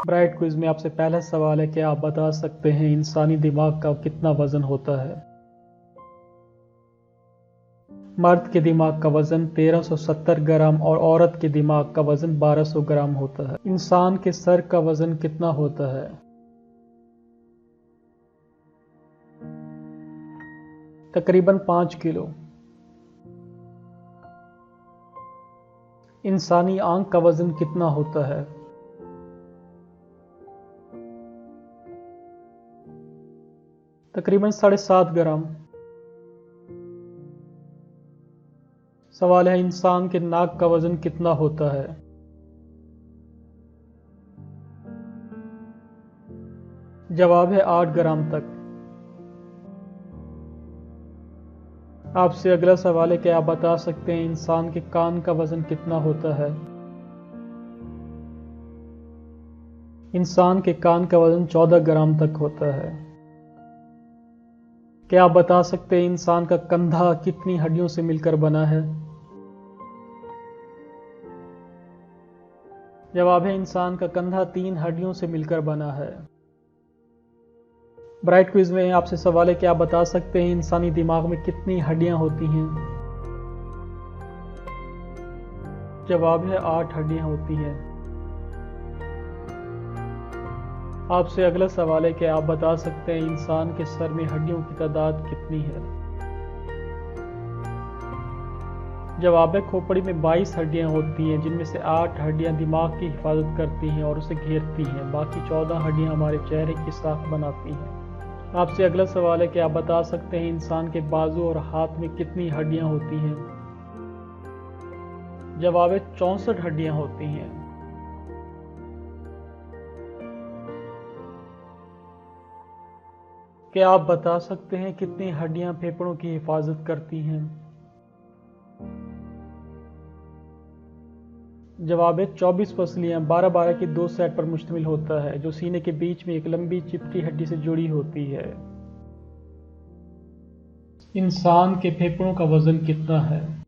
Bright quiz में आपसे पहला सवाल है कि आप बता सकते हैं इंसानी दिमाग का कितना वजन होता है। मर्द के दिमाग का वजन 1370 ग्राम और औरत के दिमाग का वजन 1200 ग्राम होता है। इंसान के सर का वजन कितना होता है? तकरीबन 5 किलो। इंसानी आंख का वजन कितना होता है? तकरीबन 7.5 ग्राम। सवाल है, इंसान के नाक का वजन कितना होता है? जवाब है 8 ग्राम तक। आपसे अगला सवाल है कि आप बता सकते हैं इंसान के कान का वजन कितना होता है? इंसान के कान का वजन 14 ग्राम तक होता है। क्या आप बता सकते हैं इंसान का कंधा कितनी हड्डियों से मिलकर बना है? जवाब है, इंसान का कंधा 3 हड्डियों से मिलकर बना है। ब्राइट क्विज में आपसे सवाल है कि आप बता सकते हैं इंसानी दिमाग में कितनी हड्डियां होती हैं? जवाब है, 8 हड्डियां होती हैं। आपसे अगला सवाल है कि आप बता सकते हैं इंसान के सर में हड्डियों की तादाद कितनी है? जवाब है, खोपड़ी में 22 हड्डियां होती हैं, जिनमें से 8 हड्डियां दिमाग की हिफाजत करती हैं और उसे घेरती हैं। बाकी 14 हड्डियां हमारे चेहरे की साख बनाती हैं। आपसे अगला सवाल है कि आप बता सकते हैं इंसान के बाजू और हाथ में कितनी हड्डियां होती हैं? जवाब है, 64 हड्डियां होती हैं। क्या आप बता सकते हैं कितनी हड्डियां फेफड़ों की हिफाजत करती हैं? जवाब है, 24 पसलियां 12-12 की 2 सेट पर मुश्तमिल होता है, जो सीने के बीच में एक लंबी चिपटी हड्डी से जुड़ी होती है। इंसान के फेफड़ों का वजन कितना है?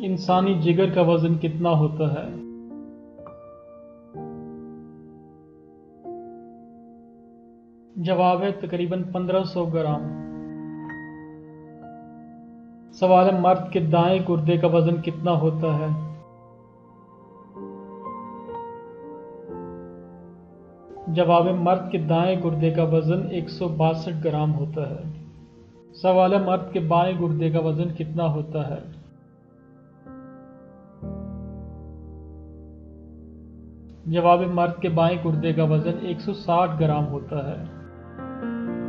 इंसानी जिगर का वजन कितना होता है? जवाब है, तकरीबन 1500 ग्राम। सवाल है, मर्द के दाएं गुर्दे का वजन कितना होता है? जवाब है, मर्द के दाएं गुर्दे का वजन 162 ग्राम होता है। सवाल है, मर्द के बाएं गुर्दे का वजन कितना होता है? जवाब है, मर्द के बाएं गुर्दे का वजन 160 ग्राम होता है।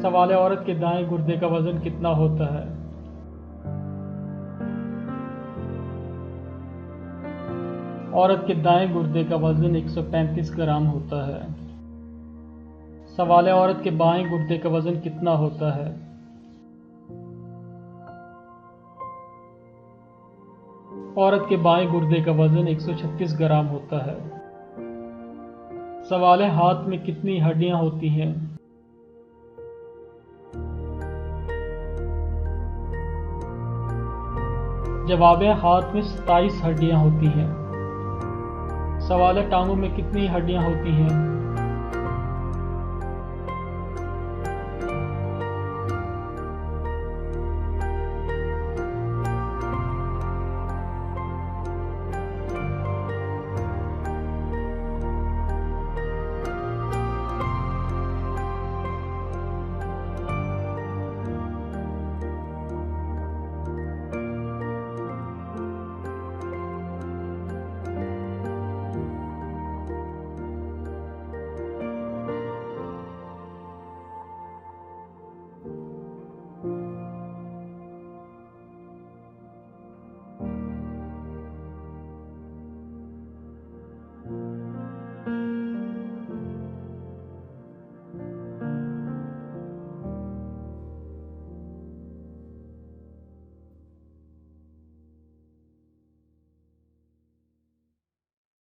सवाल है, औरत के दाएं गुर्दे का वजन कितना होता है? औरत के दाएं गुर्दे का वजन 135 ग्राम होता है। सवाल है, औरत के बाएं गुर्दे का वजन कितना होता है? औरत के बाएं गुर्दे का वजन 136 ग्राम होता है। सवाल है, हाथ में कितनी हड्डियां होती हैं? जवाब है, हाथ में 27 हड्डियां होती हैं। सवाल है, टांगों में कितनी हड्डियां होती हैं?